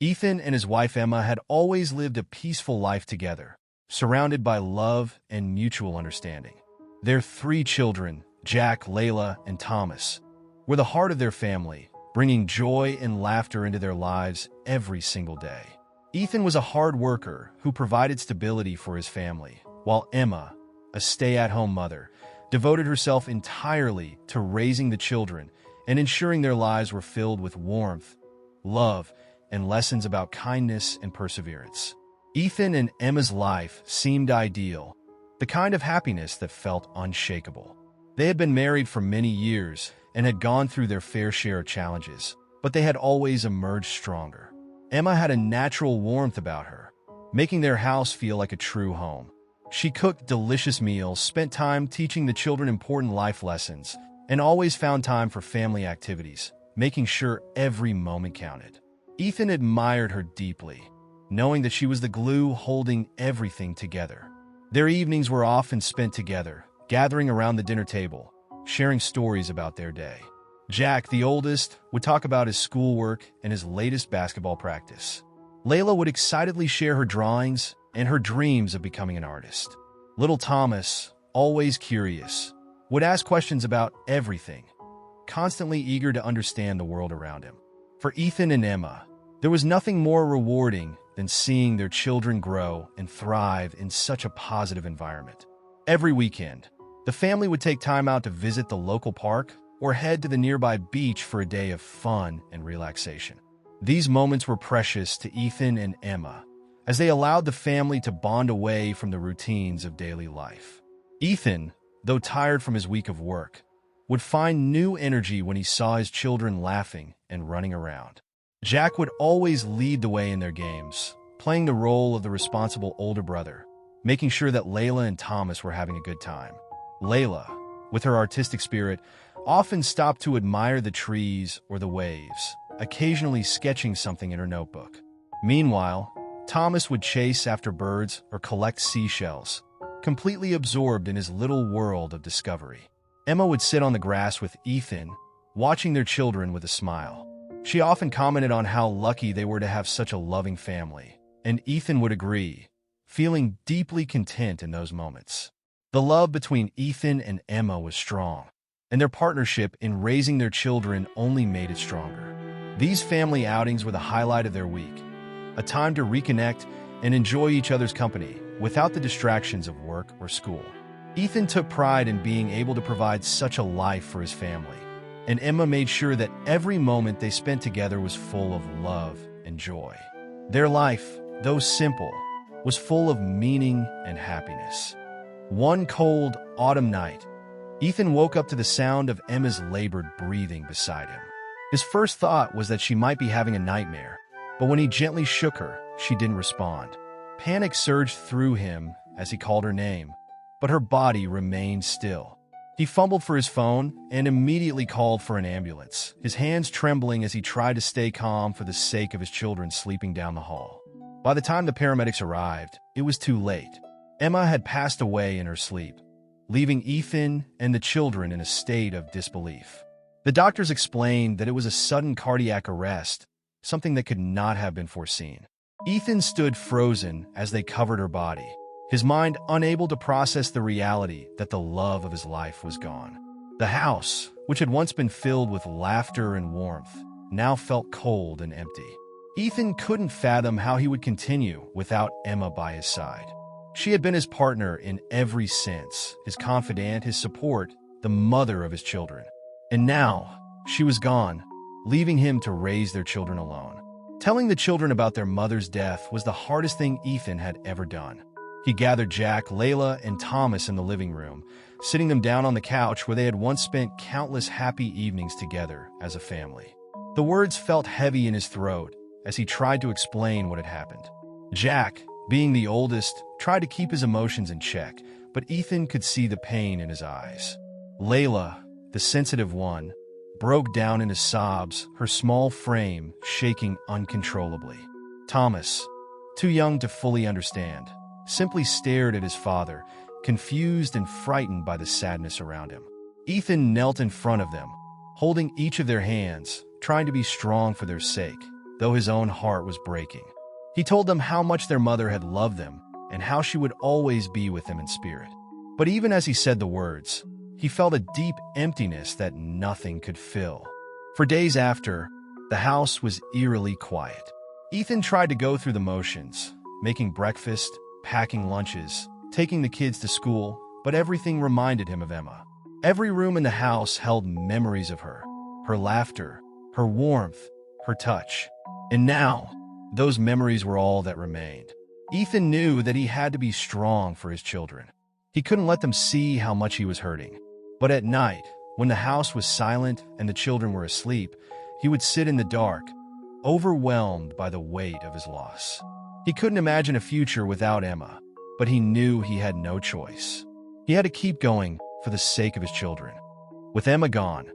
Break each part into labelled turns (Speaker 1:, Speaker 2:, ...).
Speaker 1: Ethan and his wife Emma had always lived a peaceful life together, surrounded by love and mutual understanding. Their three children, Jack, Layla, and Thomas, were the heart of their family, bringing joy and laughter into their lives every single day. Ethan was a hard worker who provided stability for his family, while Emma, a stay-at-home mother, devoted herself entirely to raising the children and ensuring their lives were filled with warmth, love, and lessons about kindness and perseverance. Ethan and Emma's life seemed ideal, the kind of happiness that felt unshakable. They had been married for many years and had gone through their fair share of challenges, but they had always emerged stronger. Emma had a natural warmth about her, making their house feel like a true home. She cooked delicious meals, spent time teaching the children important life lessons, and always found time for family activities, making sure every moment counted. Ethan admired her deeply, knowing that she was the glue holding everything together. Their evenings were often spent together, gathering around the dinner table, sharing stories about their day. Jack, the oldest, would talk about his schoolwork and his latest basketball practice. Layla would excitedly share her drawings and her dreams of becoming an artist. Little Thomas, always curious, would ask questions about everything, constantly eager to understand the world around him. For Ethan and Emma, there was nothing more rewarding than seeing their children grow and thrive in such a positive environment. Every weekend, the family would take time out to visit the local park or head to the nearby beach for a day of fun and relaxation. These moments were precious to Ethan and Emma, as they allowed the family to bond away from the routines of daily life. Ethan, though tired from his week of work, would find new energy when he saw his children laughing and running around. Jack would always lead the way in their games, playing the role of the responsible older brother, making sure that Layla and Thomas were having a good time. Layla, with her artistic spirit, often stopped to admire the trees or the waves, occasionally sketching something in her notebook. Meanwhile, Thomas would chase after birds or collect seashells, completely absorbed in his little world of discovery. Emma would sit on the grass with Ethan, watching their children with a smile. She often commented on how lucky they were to have such a loving family, and Ethan would agree, feeling deeply content in those moments. The love between Ethan and Emma was strong, and their partnership in raising their children only made it stronger. These family outings were the highlight of their week, a time to reconnect and enjoy each other's company without the distractions of work or school. Ethan took pride in being able to provide such a life for his family, and Emma made sure that every moment they spent together was full of love and joy. Their life, though simple, was full of meaning and happiness. One cold autumn night, Ethan woke up to the sound of Emma's labored breathing beside him. His first thought was that she might be having a nightmare, but when he gently shook her, she didn't respond. Panic surged through him as he called her name, but her body remained still. He fumbled for his phone and immediately called for an ambulance, his hands trembling as he tried to stay calm for the sake of his children sleeping down the hall. By the time the paramedics arrived, it was too late. Emma had passed away in her sleep, leaving Ethan and the children in a state of disbelief. The doctors explained that it was a sudden cardiac arrest, something that could not have been foreseen. Ethan stood frozen as they covered her body, his mind unable to process the reality that the love of his life was gone. The house, which had once been filled with laughter and warmth, now felt cold and empty. Ethan couldn't fathom how he would continue without Emma by his side. She had been his partner in every sense, his confidant, his support, the mother of his children. And now, she was gone, leaving him to raise their children alone. Telling the children about their mother's death was the hardest thing Ethan had ever done. He gathered Jack, Layla, and Thomas in the living room, sitting them down on the couch where they had once spent countless happy evenings together as a family. The words felt heavy in his throat as he tried to explain what had happened. Jack, being the oldest, tried to keep his emotions in check, but Ethan could see the pain in his eyes. Layla, the sensitive one, broke down into sobs, her small frame shaking uncontrollably. Thomas, too young to fully understand, simply stared at his father, confused and frightened by the sadness around him. Ethan knelt in front of them, holding each of their hands, trying to be strong for their sake, though his own heart was breaking. He told them how much their mother had loved them and how she would always be with them in spirit. But even as he said the words, he felt a deep emptiness that nothing could fill. For days after, the house was eerily quiet. Ethan tried to go through the motions, making breakfast, packing lunches, taking the kids to school, but everything reminded him of Emma. Every room in the house held memories of her laughter, her warmth, her touch. And now, those memories were all that remained. Ethan knew that he had to be strong for his children. He couldn't let them see how much he was hurting. But at night, when the house was silent and the children were asleep, he would sit in the dark, overwhelmed by the weight of his loss. He couldn't imagine a future without Emma, but he knew he had no choice. He had to keep going for the sake of his children. With Emma gone,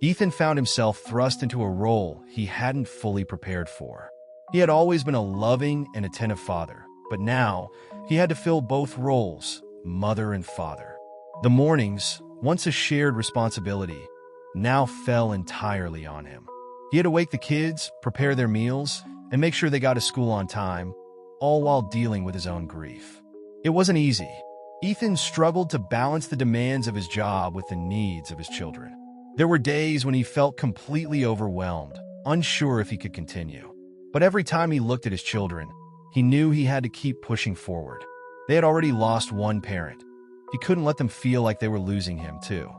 Speaker 1: Ethan found himself thrust into a role he hadn't fully prepared for. He had always been a loving and attentive father, but now he had to fill both roles, mother and father. The mornings, once a shared responsibility, now fell entirely on him. He had to wake the kids, prepare their meals, and make sure they got to school on time, all while dealing with his own grief. It wasn't easy. Ethan struggled to balance the demands of his job with the needs of his children. There were days when he felt completely overwhelmed, unsure if he could continue. But every time he looked at his children, he knew he had to keep pushing forward. They had already lost one parent. He couldn't let them feel like they were losing him, too.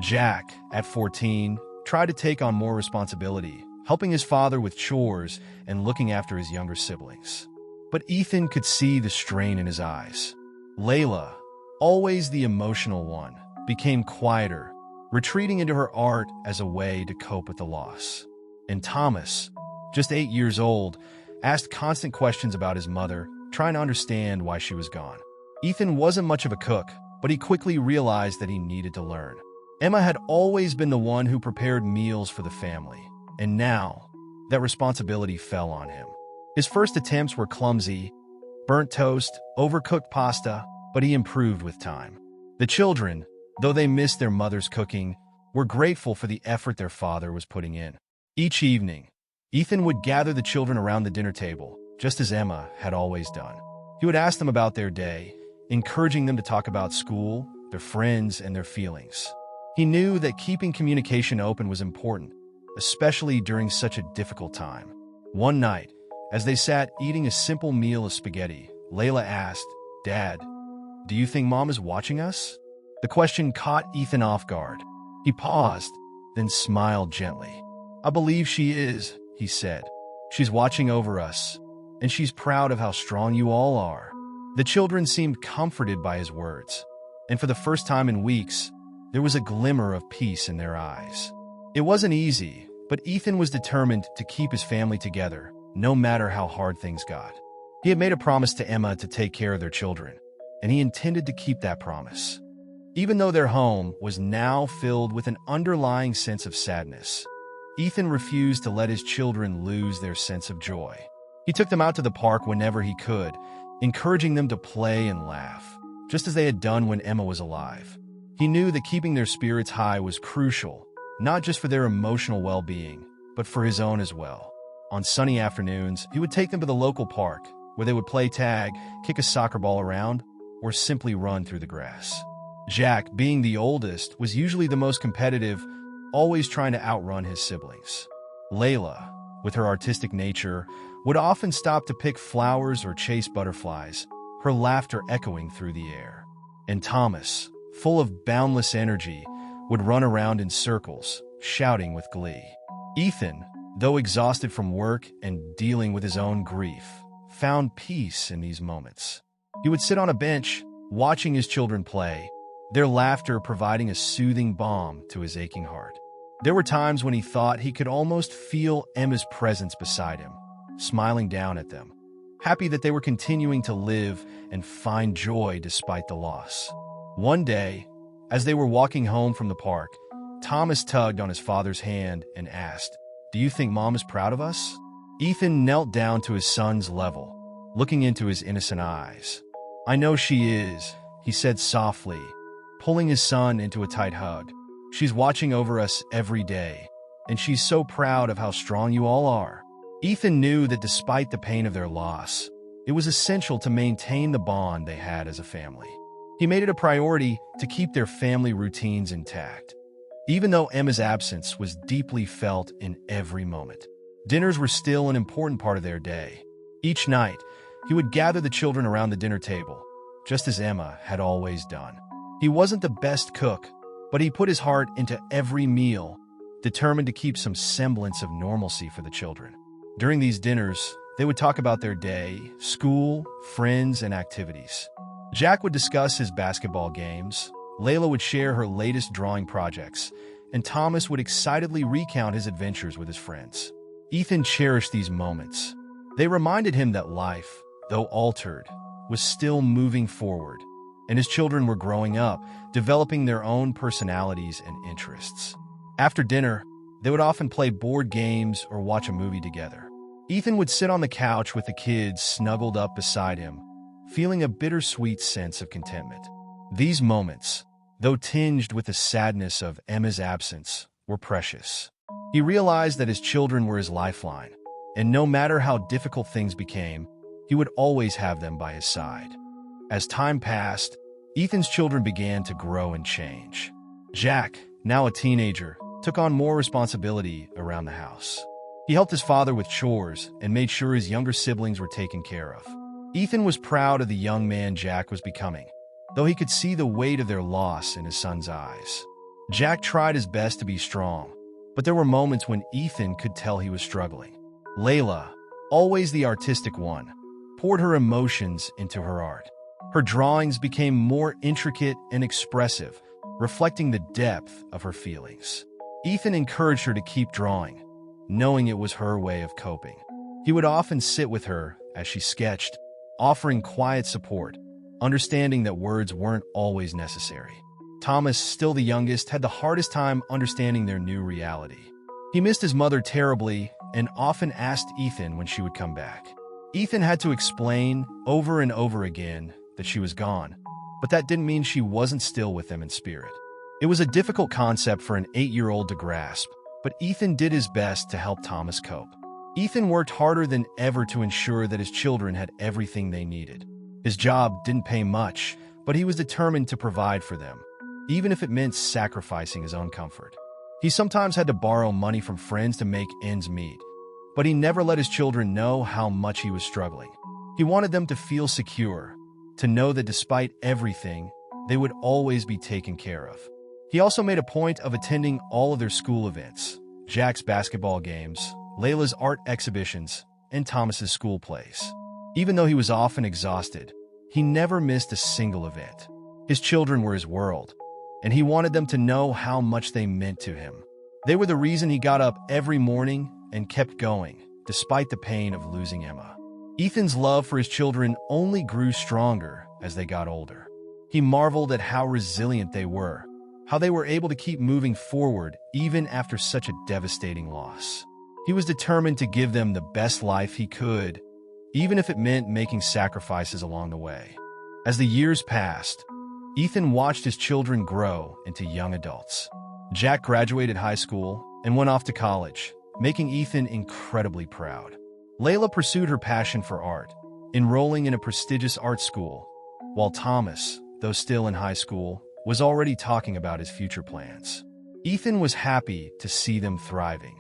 Speaker 1: Jack, at 14, tried to take on more responsibility, helping his father with chores and looking after his younger siblings. But Ethan could see the strain in his eyes. Layla, always the emotional one, became quieter, retreating into her art as a way to cope with the loss. And Thomas, just 8 years old, asked constant questions about his mother, trying to understand why she was gone. Ethan wasn't much of a cook, but he quickly realized that he needed to learn. Emma had always been the one who prepared meals for the family, and now that responsibility fell on him. His first attempts were clumsy, burnt toast, overcooked pasta, but he improved with time. The children, though they missed their mother's cooking, were grateful for the effort their father was putting in. Each evening, Ethan would gather the children around the dinner table, just as Emma had always done. He would ask them about their day, encouraging them to talk about school, their friends, and their feelings. He knew that keeping communication open was important, especially during such a difficult time. One night, as they sat eating a simple meal of spaghetti, Layla asked, "Dad, do you think Mom is watching us?" The question caught Ethan off guard. He paused, then smiled gently. "I believe she is," he said. "She's watching over us, and she's proud of how strong you all are." The children seemed comforted by his words, and for the first time in weeks, there was a glimmer of peace in their eyes. It wasn't easy, but Ethan was determined to keep his family together, no matter how hard things got. He had made a promise to Emma to take care of their children, and he intended to keep that promise. Even though their home was now filled with an underlying sense of sadness, Ethan refused to let his children lose their sense of joy. He took them out to the park whenever he could, encouraging them to play and laugh, just as they had done when Emma was alive. He knew that keeping their spirits high was crucial, not just for their emotional well-being, but for his own as well. On sunny afternoons, he would take them to the local park, where they would play tag, kick a soccer ball around, or simply run through the grass. Jack, being the oldest, was usually the most competitive, always trying to outrun his siblings. Layla, with her artistic nature, would often stop to pick flowers or chase butterflies, her laughter echoing through the air. And Thomas, full of boundless energy, would run around in circles, shouting with glee. Ethan, though exhausted from work and dealing with his own grief, found peace in these moments. He would sit on a bench, watching his children play, their laughter providing a soothing balm to his aching heart. There were times when he thought he could almost feel Emma's presence beside him, smiling down at them, happy that they were continuing to live and find joy despite the loss. One day, as they were walking home from the park, Thomas tugged on his father's hand and asked, "Do you think Mom is proud of us?" Ethan knelt down to his son's level, looking into his innocent eyes. "I know she is," he said softly, pulling his son into a tight hug. "She's watching over us every day, and she's so proud of how strong you all are." Ethan knew that despite the pain of their loss, it was essential to maintain the bond they had as a family. He made it a priority to keep their family routines intact, even though Emma's absence was deeply felt in every moment. Dinners were still an important part of their day. Each night, he would gather the children around the dinner table, just as Emma had always done. He wasn't the best cook, but he put his heart into every meal, determined to keep some semblance of normalcy for the children. During these dinners, they would talk about their day, school, friends, and activities. Jack would discuss his basketball games, Layla would share her latest drawing projects, and Thomas would excitedly recount his adventures with his friends. Ethan cherished these moments. They reminded him that life, though altered, was still moving forward, and his children were growing up, developing their own personalities and interests. After dinner, they would often play board games or watch a movie together. Ethan would sit on the couch with the kids snuggled up beside him, feeling a bittersweet sense of contentment. These moments, though tinged with the sadness of Emma's absence, were precious. He realized that his children were his lifeline, and no matter how difficult things became, he would always have them by his side. As time passed, Ethan's children began to grow and change. Jack, now a teenager, took on more responsibility around the house. He helped his father with chores and made sure his younger siblings were taken care of. Ethan was proud of the young man Jack was becoming, though he could see the weight of their loss in his son's eyes. Jack tried his best to be strong, but there were moments when Ethan could tell he was struggling. Layla, always the artistic one, poured her emotions into her art. Her drawings became more intricate and expressive, reflecting the depth of her feelings. Ethan encouraged her to keep drawing, knowing it was her way of coping. He would often sit with her as she sketched, offering quiet support, understanding that words weren't always necessary. Thomas, still the youngest, had the hardest time understanding their new reality. He missed his mother terribly and often asked Ethan when she would come back. Ethan had to explain over and over again that she was gone, but that didn't mean she wasn't still with them in spirit. It was a difficult concept for an 8-year-old to grasp, but Ethan did his best to help Thomas cope. Ethan worked harder than ever to ensure that his children had everything they needed. His job didn't pay much, but he was determined to provide for them, even if it meant sacrificing his own comfort. He sometimes had to borrow money from friends to make ends meet, but he never let his children know how much he was struggling. He wanted them to feel secure, to know that despite everything, they would always be taken care of. He also made a point of attending all of their school events, Jack's basketball games, Layla's art exhibitions, and Thomas's school plays. Even though he was often exhausted, he never missed a single event. His children were his world, and he wanted them to know how much they meant to him. They were the reason he got up every morning and kept going, despite the pain of losing Emma. Ethan's love for his children only grew stronger as they got older. He marveled at how resilient they were, how they were able to keep moving forward even after such a devastating loss. He was determined to give them the best life he could, even if it meant making sacrifices along the way. As the years passed, Ethan watched his children grow into young adults. Jack graduated high school and went off to college, making Ethan incredibly proud. Layla pursued her passion for art, enrolling in a prestigious art school, while Thomas, though still in high school, was already talking about his future plans. Ethan was happy to see them thriving,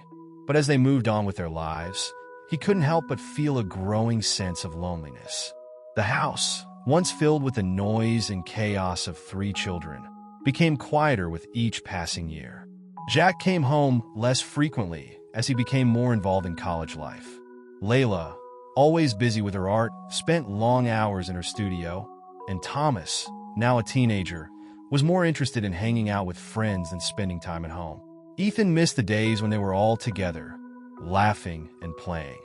Speaker 1: but as they moved on with their lives, he couldn't help but feel a growing sense of loneliness. The house, once filled with the noise and chaos of 3 children, became quieter with each passing year. Jack came home less frequently as he became more involved in college life. Layla, always busy with her art, spent long hours in her studio, and Thomas, now a teenager, was more interested in hanging out with friends than spending time at home. Ethan missed the days when they were all together, laughing and playing.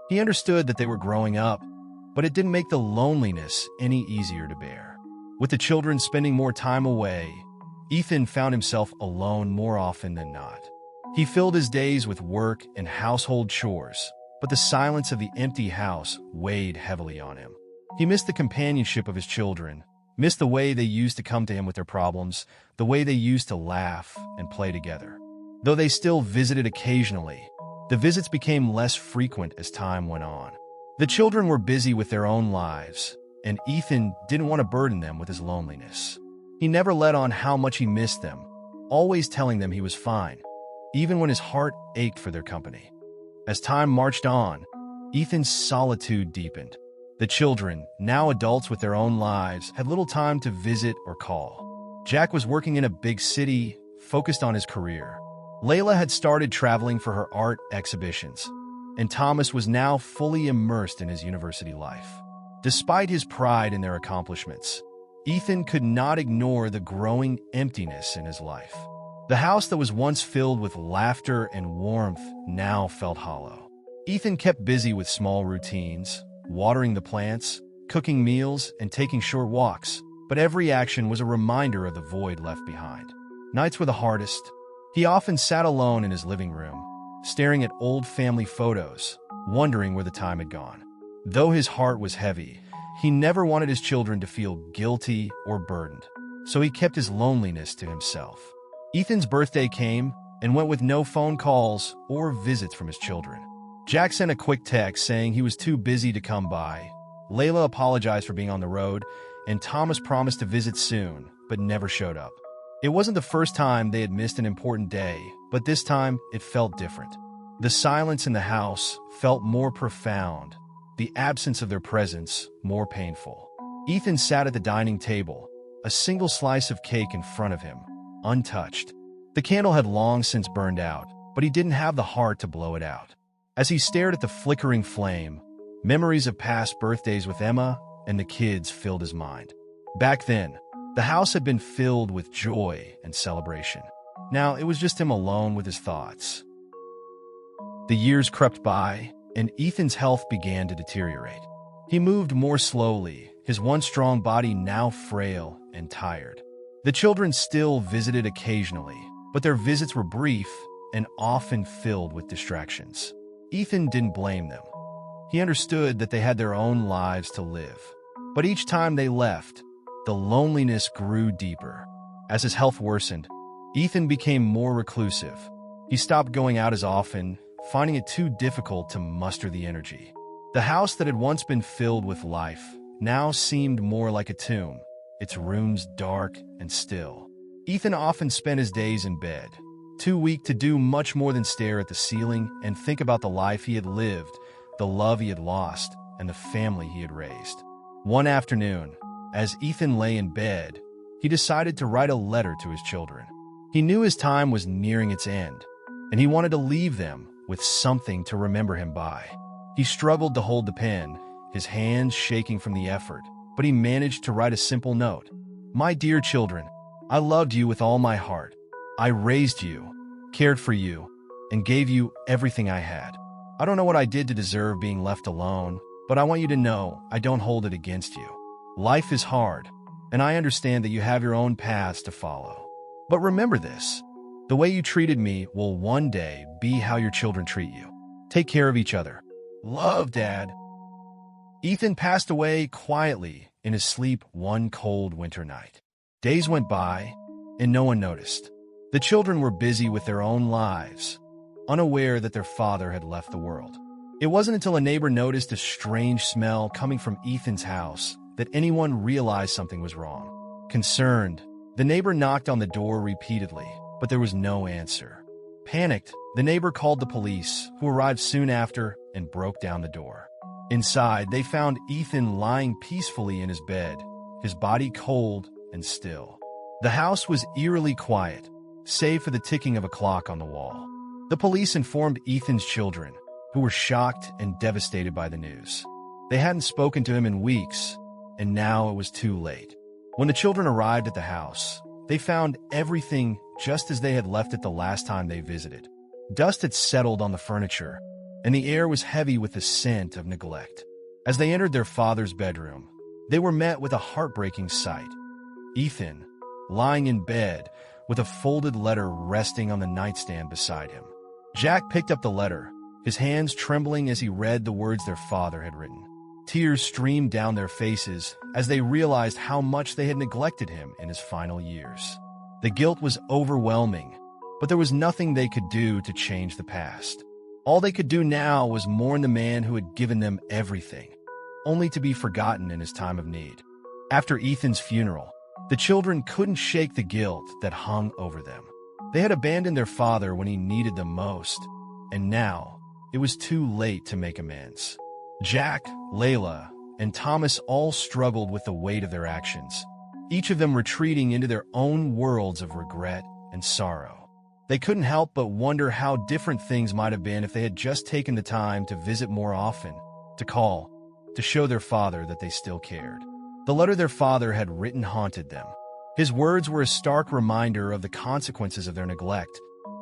Speaker 1: He understood that they were growing up, but it didn't make the loneliness any easier to bear. With the children spending more time away, Ethan found himself alone more often than not. He filled his days with work and household chores, but the silence of the empty house weighed heavily on him. He missed the companionship of his children, missed the way they used to come to him with their problems, the way they used to laugh and play together. Though they still visited occasionally, The visits became less frequent as time went on. The children were busy with their own lives, and Ethan didn't want to burden them with his loneliness. He never let on how much he missed them, always telling them he was fine, even when his heart ached for their company. As time marched on, Ethan's solitude deepened. The children, now adults with their own lives, had little time to visit or call. Jack was working in a big city, focused on his career. Layla had started traveling for her art exhibitions, and Thomas was now fully immersed in his university life. Despite his pride in their accomplishments, Ethan could not ignore the growing emptiness in his life. The house that was once filled with laughter and warmth now felt hollow. Ethan kept busy with small routines, watering the plants, cooking meals, and taking short walks, but every action was a reminder of the void left behind. Nights were the hardest. He often sat alone in his living room, staring at old family photos, wondering where the time had gone. Though his heart was heavy, he never wanted his children to feel guilty or burdened, so he kept his loneliness to himself. Ethan's birthday came and went with no phone calls or visits from his children. Jack sent a quick text saying he was too busy to come by. Layla apologized for being on the road, and Thomas promised to visit soon, but never showed up. It wasn't the first time they had missed an important day, but this time it felt different. The silence in the house felt more profound, the absence of their presence more painful. Ethan sat at the dining table, a single slice of cake in front of him, untouched. The candle had long since burned out, but he didn't have the heart to blow it out. As he stared at the flickering flame, memories of past birthdays with Emma and the kids filled his mind. Back then, the house had been filled with joy and celebration. Now it was just him alone with his thoughts. The years crept by, and Ethan's health began to deteriorate. He moved more slowly, his once strong body now frail and tired. The children still visited occasionally, but their visits were brief and often filled with distractions. Ethan didn't blame them. He understood that they had their own lives to live. But each time they left, the loneliness grew deeper. As his health worsened, Ethan became more reclusive. He stopped going out as often, finding it too difficult to muster the energy. The house that had once been filled with life now seemed more like a tomb, its rooms dark and still. Ethan often spent his days in bed, too weak to do much more than stare at the ceiling and think about the life he had lived, the love he had lost, and the family he had raised. One afternoon, as Ethan lay in bed, he decided to write a letter to his children. He knew his time was nearing its end, and he wanted to leave them with something to remember him by. He struggled to hold the pen, his hands shaking from the effort, but he managed to write a simple note. "My dear children, I loved you with all my heart. I raised you, cared for you, and gave you everything I had. I don't know what I did to deserve being left alone, but I want you to know I don't hold it against you. Life is hard, and I understand that you have your own paths to follow. But remember this, the way you treated me will one day be how your children treat you. Take care of each other. Love, Dad." Ethan passed away quietly in his sleep one cold winter night. Days went by, and no one noticed. The children were busy with their own lives, unaware that their father had left the world. It wasn't until a neighbor noticed a strange smell coming from Ethan's house that anyone realized something was wrong. Concerned, the neighbor knocked on the door repeatedly, but there was no answer. Panicked, the neighbor called the police, who arrived soon after and broke down the door. Inside, they found Ethan lying peacefully in his bed, his body cold and still. The house was eerily quiet, save for the ticking of a clock on the wall. The police informed Ethan's children, who were shocked and devastated by the news. They hadn't spoken to him in weeks, and now it was too late. When the children arrived at the house, they found everything just as they had left it the last time they visited. Dust had settled on the furniture, and the air was heavy with the scent of neglect. As they entered their father's bedroom, they were met with a heartbreaking sight. Ethan, lying in bed, with a folded letter resting on the nightstand beside him. Jack picked up the letter, his hands trembling as he read the words their father had written. Tears streamed down their faces as they realized how much they had neglected him in his final years. The guilt was overwhelming, but there was nothing they could do to change the past. All they could do now was mourn the man who had given them everything, only to be forgotten in his time of need. After Ethan's funeral, the children couldn't shake the guilt that hung over them. They had abandoned their father when he needed them most, and now it was too late to make amends. Jack, Layla, and Thomas all struggled with the weight of their actions, each of them retreating into their own worlds of regret and sorrow. They couldn't help but wonder how different things might have been if they had just taken the time to visit more often, to call, to show their father that they still cared. The letter their father had written haunted them. His words were a stark reminder of the consequences of their neglect,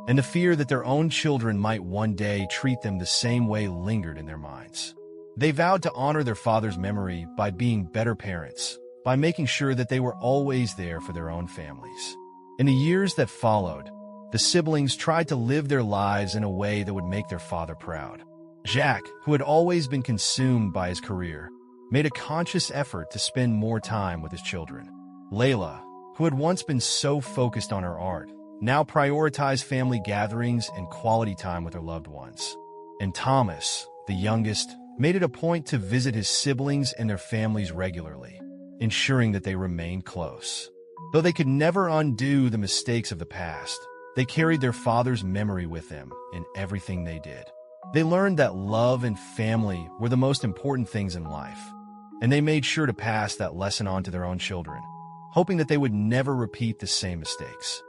Speaker 1: and the fear that their own children might one day treat them the same way lingered in their minds. They vowed to honor their father's memory by being better parents, by making sure that they were always there for their own families. In the years that followed, the siblings tried to live their lives in a way that would make their father proud. Jack, who had always been consumed by his career, made a conscious effort to spend more time with his children. Layla, who had once been so focused on her art, now prioritized family gatherings and quality time with her loved ones. And Thomas, the youngest, made it a point to visit his siblings and their families regularly, ensuring that they remained close. Though they could never undo the mistakes of the past, they carried their father's memory with them in everything they did. They learned that love and family were the most important things in life, and they made sure to pass that lesson on to their own children, hoping that they would never repeat the same mistakes.